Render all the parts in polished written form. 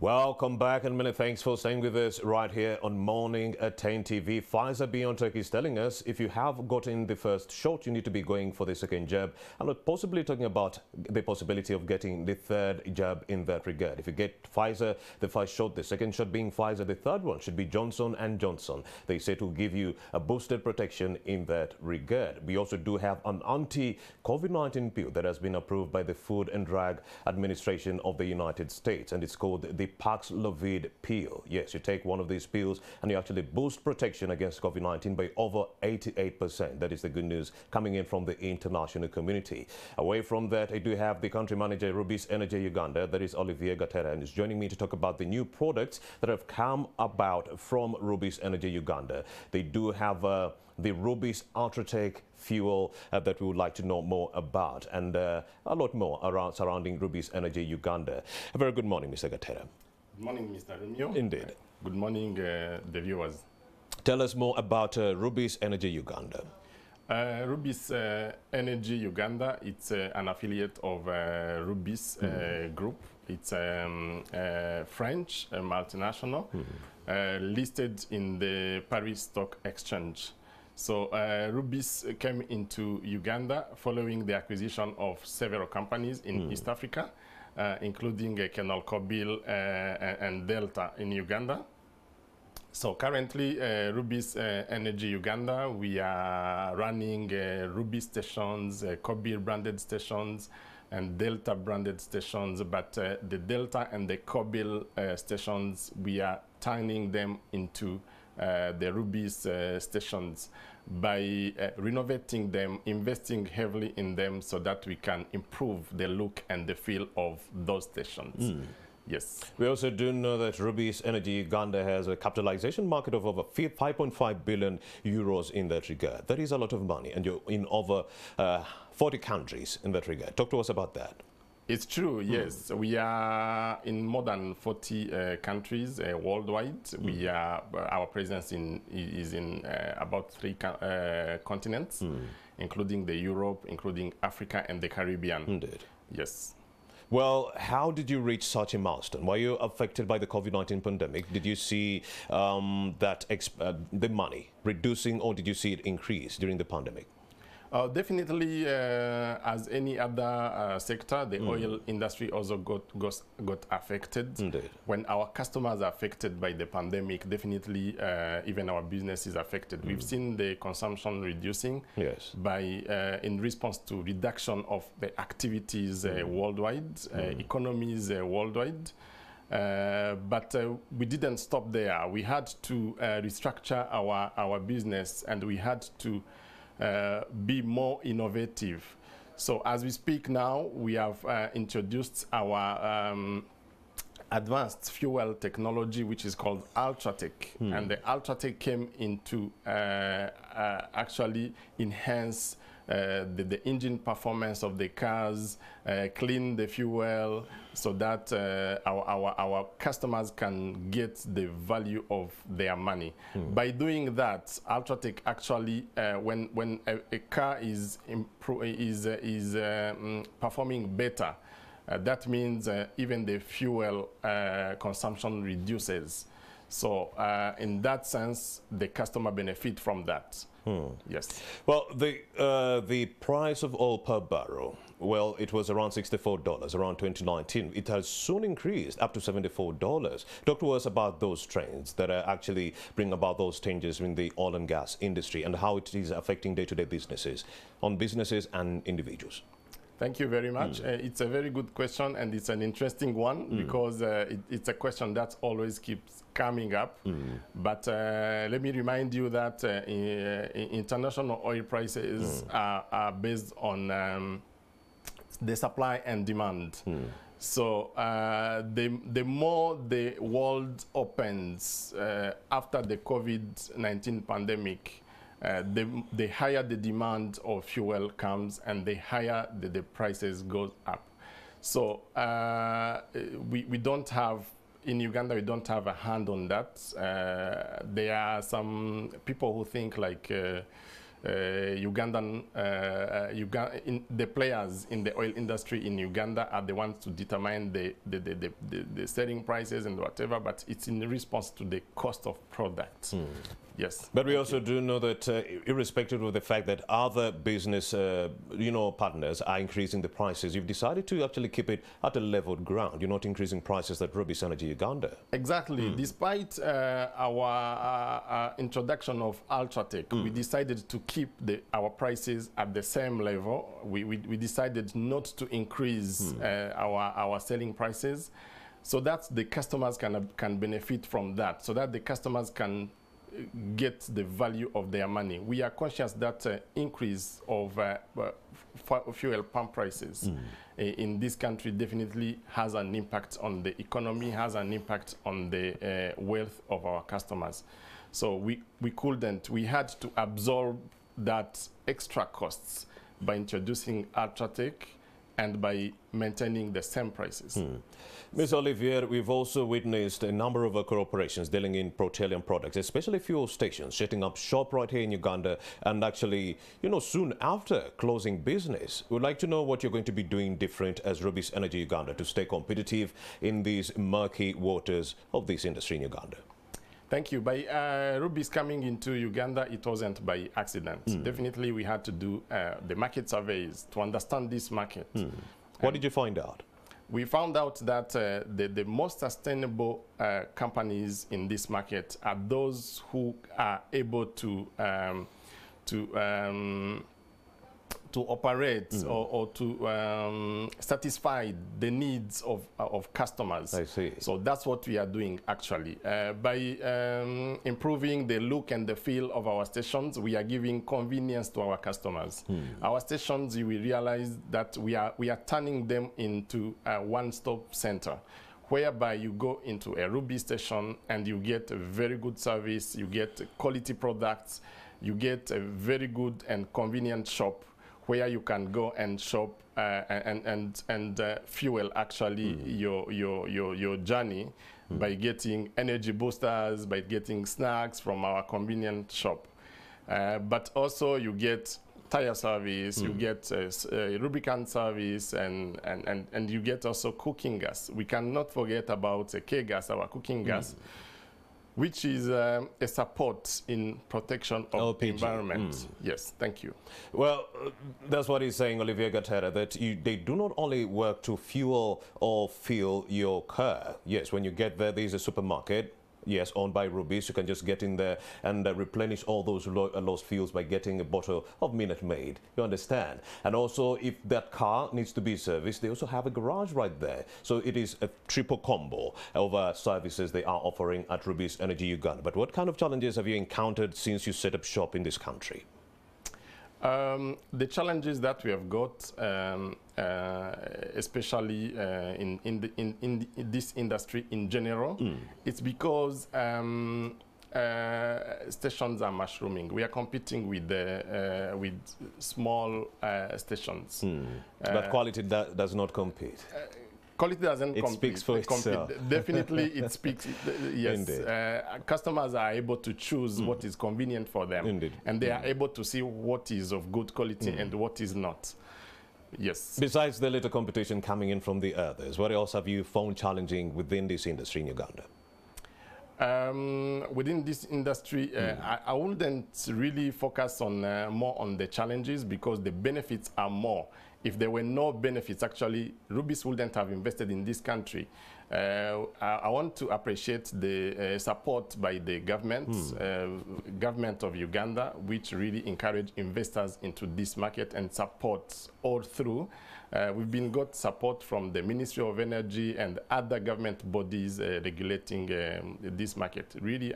Welcome back and many thanks for staying with us right here on Morning at 10 TV. Pfizer-BioNTech is telling us if you have gotten the first shot, you need to be going for the second jab, and we're possibly talking about the possibility of getting the third jab in that regard. If you get Pfizer, the first shot, the second shot being Pfizer, the third one should be Johnson & Johnson. They say to give you a boosted protection in that regard. We also do have an anti-COVID-19 pill that has been approved by the Food and Drug Administration of the United States, and it's called the Paxlovid pill. Yes, you take one of these pills and you actually boost protection against COVID-19 by over 88%. That is the good news coming in from the international community. Away from that, I do have the country manager, Rubis Energy Uganda, that is Olivier Gatera, and is joining me to talk about the new products that have come about from Rubis Energy Uganda. They do have the Rubis Ultratech fuel that we would like to know more about, and a lot more surrounding Rubis Energy Uganda. A very good morning, Mr. Gatera. Good morning, Mr. Romeo. Indeed. Good morning, the viewers. Tell us more about Rubis Energy Uganda. Rubis Energy Uganda, it's an affiliate of Rubis Group. It's French multinational, listed in the Paris Stock Exchange. So Rubis came into Uganda following the acquisition of several companies in East Africa, including Kenol Kobil and Delta in Uganda. So currently, Rubis Energy Uganda, we are running Rubis stations, Kobil branded stations, and Delta branded stations. But the Delta and the Kobil stations, we are turning them into the Rubis stations by renovating them, investing heavily in them so that we can improve the look and the feel of those stations. Yes. We also do know that Rubis Energy Uganda has a capitalization market of over 5.5 billion euros in that regard. That is a lot of money, and you're in over 40 countries in that regard. Talk to us about that. It's true, yes. We are in more than 40 countries worldwide. We are, our presence is in about 3 continents, including the Europe, including Africa and the Caribbean. Indeed. Yes. Well, how did you reach such a milestone? Were you affected by the COVID-19 pandemic? Did you see the money reducing, or did you see it increase during the pandemic? Definitely, as any other sector, the oil industry also got affected. Indeed. When our customers are affected by the pandemic, definitely even our business is affected. We've seen the consumption reducing by in response to reduction of the activities worldwide, economies worldwide. But we didn't stop there. We had to restructure our business, and we had to be more innovative. So as we speak now, we have introduced our advanced fuel technology, which is called Ultratech. And the Ultratech came into actually enhance the engine performance of the cars, clean the fuel, so that our customers can get the value of their money. By doing that, Ultratech actually, when a car is performing better, that means even the fuel consumption reduces. So in that sense, the customer benefit from that. Yes. Well, the price of oil per barrel, well, it was around $64 around 2019. It has soon increased up to $74. Talk to us about those trends that actually bring about those changes in the oil and gas industry, and how it is affecting day-to-day businesses and individuals. Thank you very much. It's a very good question, and it's an interesting one because it's a question that always keeps coming up. But let me remind you that international oil prices are based on the supply and demand. So the more the world opens after the COVID-19 pandemic, the higher the demand of fuel comes, and the higher the prices go up. So we don't have, in Uganda, we don't have a hand on that. There are some people who think like Ugandan, the players in the oil industry in Uganda are the ones to determine the selling prices and whatever, but it's in response to the cost of product. Yes. But we also do know that irrespective of the fact that other business, partners are increasing the prices, you've decided to actually keep it at a leveled ground. You're not increasing prices at Rubis Energy Uganda. Exactly. Despite our introduction of Ultratech, we decided to keep our prices at the same level. We decided not to increase our selling prices, so that the customers can benefit from that, so that the customers can get the value of their money. We are conscious that increase of fuel pump prices in this country definitely has an impact on the economy, has an impact on the wealth of our customers. So we had to absorb that extra costs by introducing Ultratech and by maintaining the same prices. Ms. Olivier, we've also witnessed a number of corporations dealing in petroleum products, especially fuel stations, setting up shop right here in Uganda, and actually, soon after closing business. We'd like to know what you're going to be doing different as Rubis Energy Uganda to stay competitive in these murky waters of this industry in Uganda. Thank you. By Rubis coming into Uganda, it wasn't by accident. Definitely we had to do the market surveys to understand this market. What did you find out? We found out that the most sustainable companies in this market are those who are able to operate or to satisfy the needs of customers. I see. So that's what we are doing actually. By improving the look and the feel of our stations, we are giving convenience to our customers. Our stations, you will realize that we are turning them into a one-stop center, whereby you go into a Rubis station and you get a very good service, you get quality products, you get a very good and convenient shop where you can go and shop and fuel actually your journey by getting energy boosters, by getting snacks from our convenient shop. But also you get tire service, you get lubricant service, and you get also cooking gas. We cannot forget about K-gas, our cooking gas, which is a support in protection of the environment. Yes, thank you. Well, that's what he's saying, Olivier Gatera, that they do not only work to fuel or fill your car. Yes, when you get there, there's a supermarket. Yes, owned by Rubis. You can just get in there and replenish all those lost fuels by getting a bottle of Minute Maid. You understand? And also, if that car needs to be serviced, they also have a garage right there. So it is a triple combo of services they are offering at Rubis Energy Uganda. But what kind of challenges have you encountered since you set up shop in this country? The challenges that we have got, especially in this industry in general, it's because stations are mushrooming. We are competing with small stations. But quality does not compete. Quality doesn't compete. It speaks for itself. Definitely, it speaks. Yes, customers are able to choose what is convenient for them. Indeed. And they are able to see what is of good quality and what is not. Yes. Besides the little competition coming in from the others, what else have you found challenging within this industry in Uganda? Within this industry, I wouldn't really focus on more on the challenges, because the benefits are more. If there were no benefits, actually, Rubis wouldn't have invested in this country. I want to appreciate the support by the government of Uganda, which really encourage investors into this market and support all through. We've got support from the Ministry of Energy and other government bodies regulating this market. Really,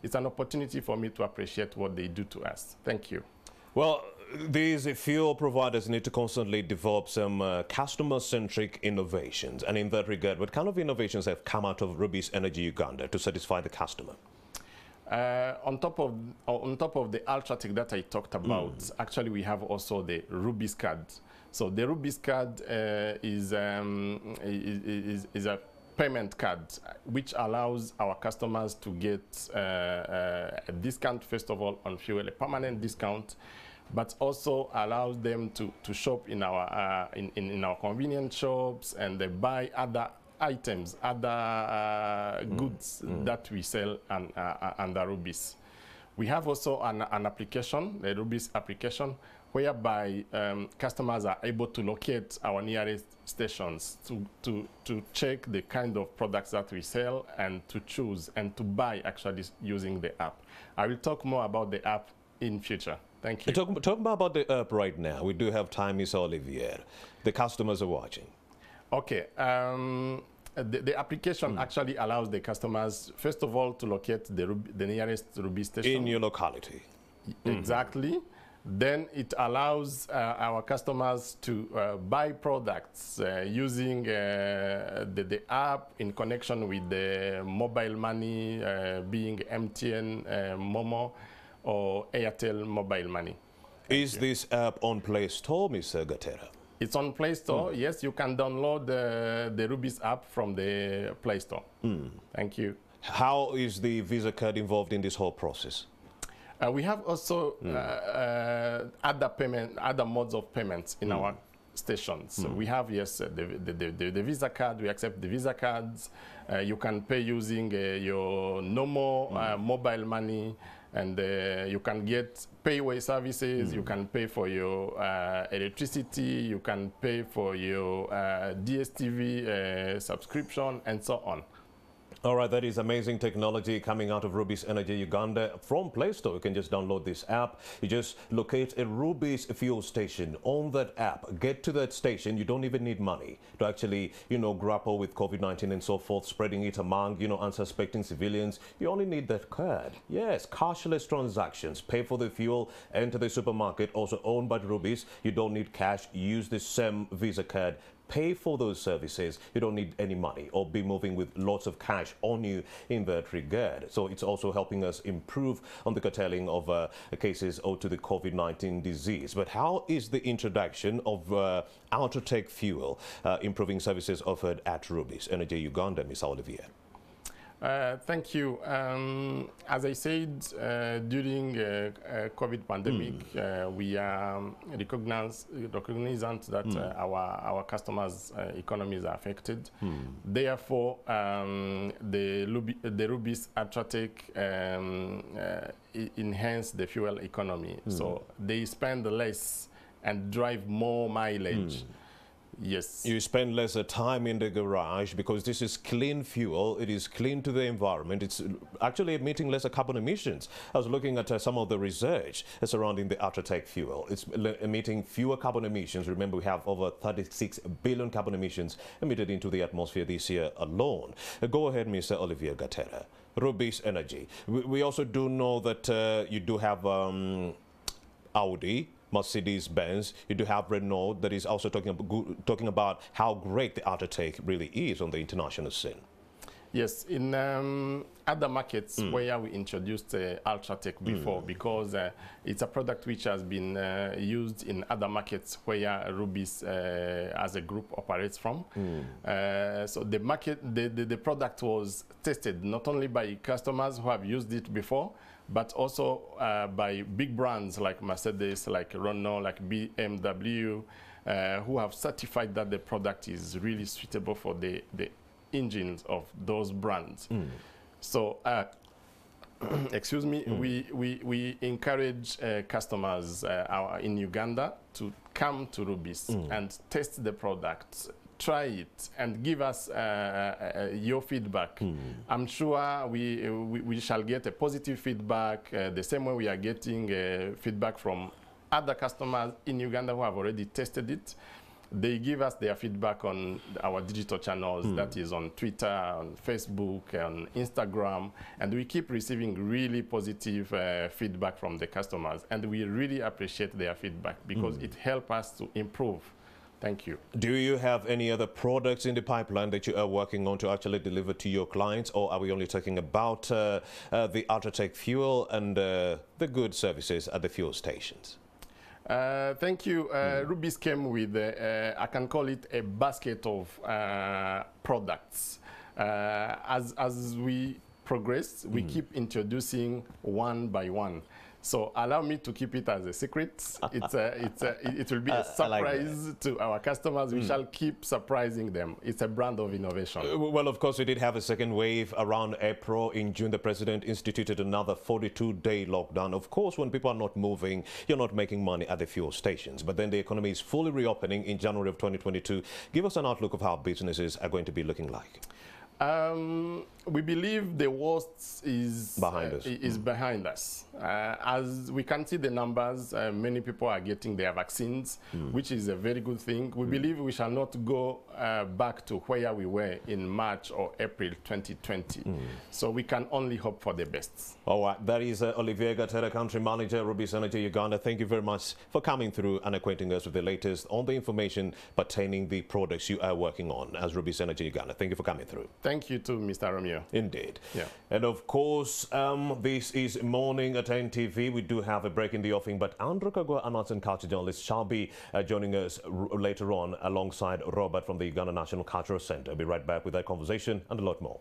it's an opportunity for me to appreciate what they do to us. Thank you. Well, these fuel providers need to constantly develop some customer-centric innovations. And in that regard, what kind of innovations have come out of Rubis Energy Uganda to satisfy the customer? On top of the Ultratech that I talked about, actually we have also the Rubis card. So the Rubis card is a payment card, which allows our customers to get a discount, first of all, on fuel, a permanent discount, but also allows them to shop in our convenience shops, and they buy other items, other goods that we sell under Rubis. We have also an application, the Rubis application, whereby customers are able to locate our nearest stations to check the kind of products that we sell and to choose and to buy actually using the app. I will talk more about the app in future. Thank you. Talk about the app right now. We do have time, Ms. Olivier. The customers are watching. Okay. The application actually allows the customers, first of all, to locate the nearest Rubis station. In your locality. Exactly. Then it allows our customers to buy products using the app in connection with the mobile money, being MTN, Momo, or Airtel mobile money. Is this app on Play Store, Mr. Gatera? It's on Play Store. Yes, you can download the Rubis app from the Play Store. Thank you. How is the Visa card involved in this whole process? We have also other modes of payments in our stations. So we have, yes, the Visa card. We accept the Visa cards. You can pay using your normal mobile money, and you can get payway services. You can pay for your electricity. You can pay for your DSTV subscription, and so on. All right, that is amazing technology coming out of Rubis Energy Uganda. From Play Store, you can just download this app. You just locate a Rubis fuel station on that app. Get to that station. You don't even need money to actually, grapple with COVID-19 and so forth, spreading it among, unsuspecting civilians. You only need that card. Yes, cashless transactions. Pay for the fuel, enter the supermarket, also owned by Rubis. You don't need cash. Use the same Visa card. Pay for those services. You don't need any money or be moving with lots of cash on you in that regard. So it's also helping us improve on the curtailing of cases owed to the COVID-19 disease. But how is the introduction of Ultratech fuel improving services offered at Rubis Energy Uganda, Ms. Olivier? Thank you. As I said, during COVID pandemic, we are recognizant that our customers' economies are affected. Therefore, the Rubis Ultratech enhance the fuel economy. So they spend less and drive more mileage. Yes. You spend lesser time in the garage because this is clean fuel. It is clean to the environment. It's actually emitting lesser carbon emissions. I was looking at some of the research surrounding the Ultratech fuel. It's emitting fewer carbon emissions. Remember, we have over 36 billion carbon emissions emitted into the atmosphere this year alone. Go ahead, Mr. Olivier Gatera. Rubis Energy. We also do know that you do have Audi, Mercedes-Benz, you do have Renault that is also talking about how great the Ultratech really is on the international scene. Yes, in other markets where we introduced Ultratech before, because it's a product which has been used in other markets where Rubis as a group operates from. So the product was tested not only by customers who have used it before, but also by big brands like Mercedes, like Renault, like BMW, who have certified that the product is really suitable for the engines of those brands. So, excuse me, we encourage customers in Uganda to come to Rubis and test the product, try it, and give us your feedback. I'm sure we shall get a positive feedback, the same way we are getting feedback from other customers in Uganda who have already tested it. They give us their feedback on our digital channels, that is on Twitter, on Facebook, on Instagram, and we keep receiving really positive feedback from the customers, and we really appreciate their feedback because it helps us to improve. Thank you. Do you have any other products in the pipeline that you are working on to actually deliver to your clients, or are we only talking about the Ultratech fuel and the good services at the fuel stations? Thank you. Rubis came with, I can call it a basket of products. As we progress, we keep introducing one by one. So allow me to keep it as a secret. It will be a surprise to our customers. We shall keep surprising them. It's a brand of innovation. Well, of course, we did have a second wave around April. In June, the president instituted another 42-day lockdown. Of course, when people are not moving, you're not making money at the fuel stations. But then the economy is fully reopening in January of 2022. Give us an outlook of how businesses are going to be looking like. We believe the worst is behind us. As we can see the numbers, many people are getting their vaccines, which is a very good thing. We believe we shall not go back to where we were in March or April 2020. So we can only hope for the best. All right, that is Olivier Gatera, Country Manager, Rubis Energy Uganda. Thank you very much for coming through and acquainting us with the latest on the information pertaining the products you are working on as Rubis Energy Uganda. Thank you for coming through. Thank you too, Mr. Romeo. Indeed. Yeah. And of course, this is Morning at 10 TV. We do have a break in the offing, but Andrew Kagwa, an arts and culture journalist, shall be joining us later on alongside Robert from the Uganda National Cultural Center. We'll be right back with that conversation and a lot more.